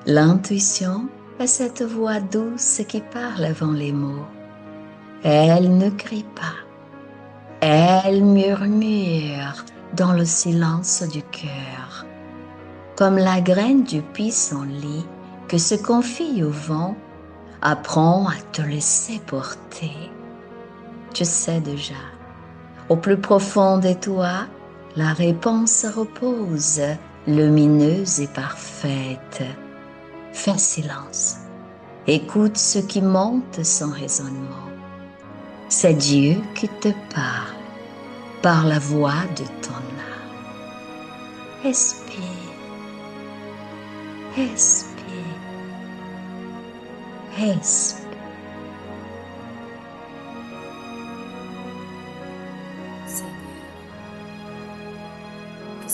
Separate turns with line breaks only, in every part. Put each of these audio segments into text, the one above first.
L'intuition est cette voix douce qui parle avant les mots. Elle ne crie pas, elle murmure dans le silence du cœur, comme la graine du pissenlit que se confie au vent. Apprends à te laisser porter. Tu sais déjà, au plus profond de toi, la réponse repose, lumineuse et parfaite. Fais silence. Écoute ce qui monte sans raisonnement. C'est Dieu qui te parle par la voix de ton âme. Respire, respire, respire.
Seigneur, que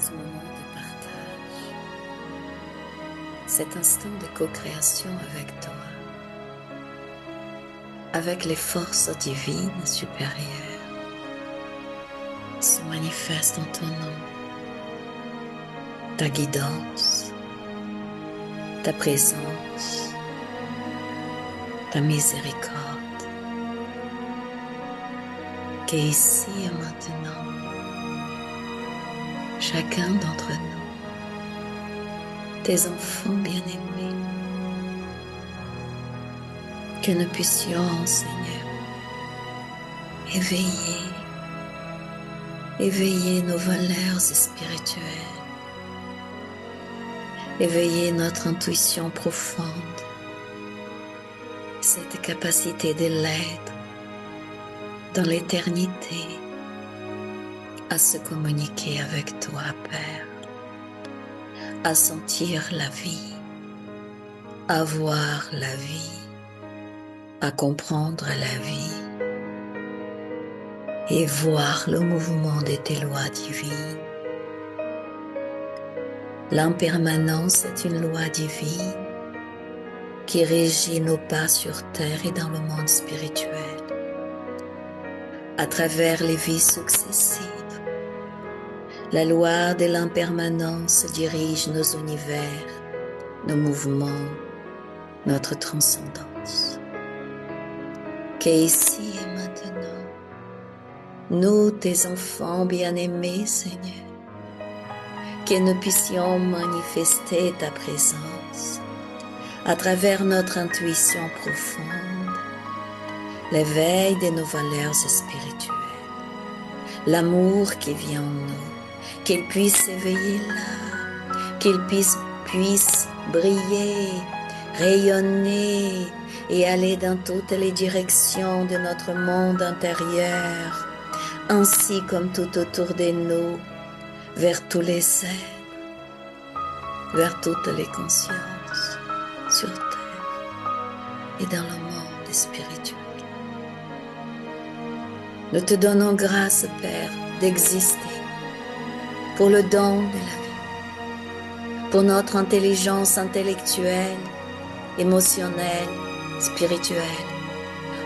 ce moment de partage, cet instant de co-création avec toi, avec les forces divines supérieures, se manifeste en ton nom, ta guidance, ta présence, ta miséricorde, qu'ici et maintenant, chacun d'entre nous, tes enfants bien-aimés, que nous puissions, Seigneur, éveiller nos valeurs spirituelles, éveiller notre intuition profonde, cette capacité de l'être dans l'éternité à se communiquer avec toi, Père, à sentir la vie, à voir la vie, à comprendre la vie et voir le mouvement de tes lois divines. L'impermanence est une loi divine qui régit nos pas sur terre et dans le monde spirituel. À travers les vies successives, la loi de l'impermanence dirige nos univers, nos mouvements, notre transcendance. Qu'ici et maintenant, nous, tes enfants bien-aimés, Seigneur, que nous puissions manifester ta présence à travers notre intuition profonde, l'éveil de nos valeurs spirituelles, l'amour qui vient en nous, qu'il puisse éveiller là, qu'il puisse briller, rayonner et aller dans toutes les directions de notre monde intérieur, ainsi comme tout autour de nous, vers tous les êtres, vers toutes les consciences, sur terre et dans le monde spirituel. Nous te donnons grâce, Père, d'exister pour le don de la vie, pour notre intelligence intellectuelle, émotionnelle, spirituelle,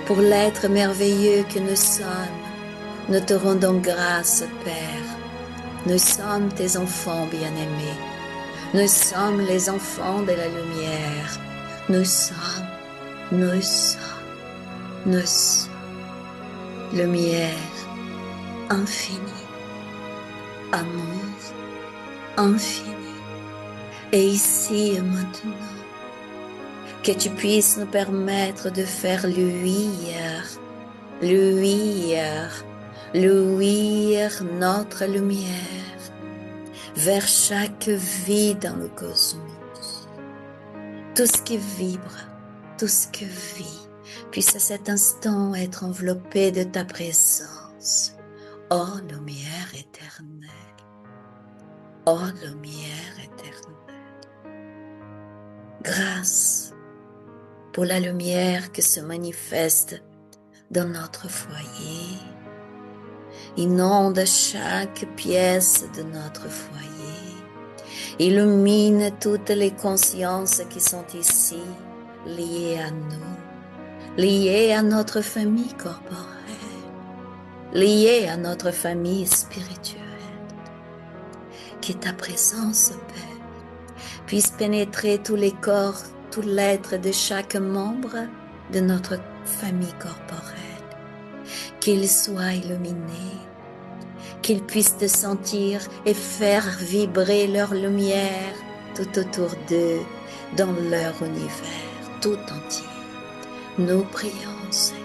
pour l'être merveilleux que nous sommes. Nous te rendons grâce, Père. Nous sommes tes enfants bien-aimés. Nous sommes les enfants de la lumière. Nous sommes lumière infinie, amour infini. Et ici et maintenant, que tu puisses nous permettre de faire luire notre lumière vers chaque vie dans le cosmos. Tout ce qui vibre, tout ce qui vit, puisse à cet instant être enveloppé de ta présence. Oh lumière éternelle, oh lumière éternelle. Grâce pour la lumière qui se manifeste dans notre foyer, inonde chaque pièce de notre foyer, illumine toutes les consciences qui sont ici, liées à nous, liées à notre famille corporelle, liées à notre famille spirituelle. Que ta présence, Père, puisse pénétrer tous les corps, tout l'être de chaque membre de notre famille corporelle. Qu'ils soient illuminés, qu'ils puissent te sentir et faire vibrer leur lumière tout autour d'eux, dans leur univers tout entier. Nous prions, Seigneur.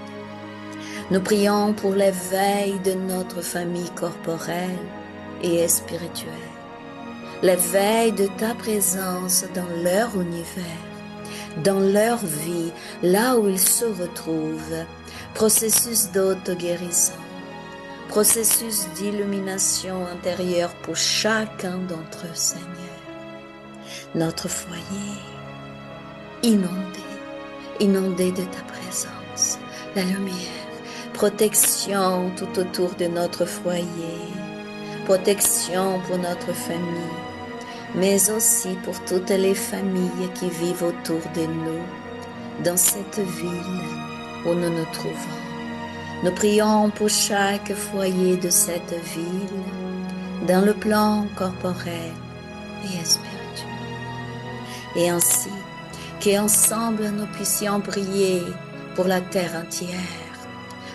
Nous prions pour l'éveil de notre famille corporelle et spirituelle. L'éveil de ta présence dans leur univers, dans leur vie, là où ils se retrouvent. Processus d'auto-guérison, processus d'illumination intérieure pour chacun d'entre eux, Seigneur. Notre foyer, inondé de ta présence, la lumière, protection tout autour de notre foyer, protection pour notre famille, mais aussi pour toutes les familles qui vivent autour de nous, dans cette ville où nous nous trouvons. Nous prions pour chaque foyer de cette ville, dans le plan corporel et spirituel. Et ainsi, qu'ensemble nous puissions prier pour la terre entière,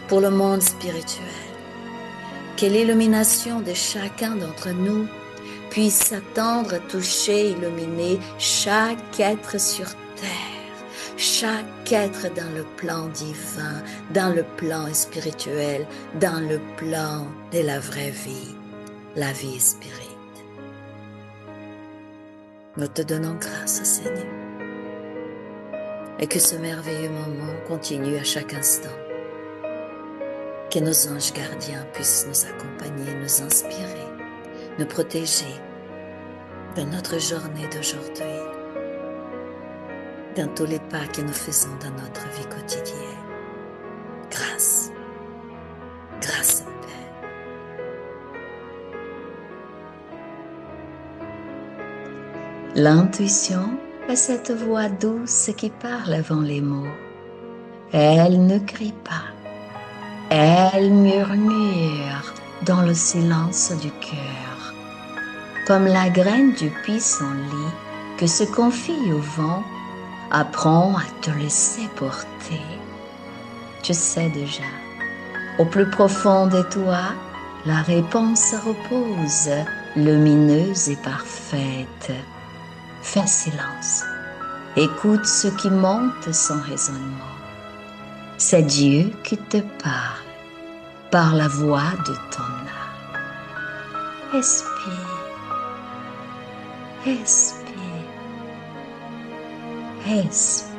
pour le monde spirituel. Que l'illumination de chacun d'entre nous puisse s'attendre à toucher, illuminer chaque être sur terre, chaque être dans le plan divin, dans le plan spirituel, dans le plan de la vraie vie, la vie spirite. Nous te donnons grâce, Seigneur, et que ce merveilleux moment continue à chaque instant. Que nos anges gardiens puissent nous accompagner, nous inspirer, nous protéger dans notre journée d'aujourd'hui, dans tous les pas que nous faisons dans notre vie quotidienne. Grâce, grâce au Père.
L'intuition est cette voix douce qui parle avant les mots. Elle ne crie pas. Elle murmure dans le silence du cœur, comme la graine du pissenlit que se confie au vent. Apprends à te laisser porter. Tu sais déjà, au plus profond de toi, la réponse repose, lumineuse et parfaite. Fais silence, écoute ce qui monte sans raisonnement. C'est Dieu qui te parle par la voix de ton âme. Respire, respire, respire.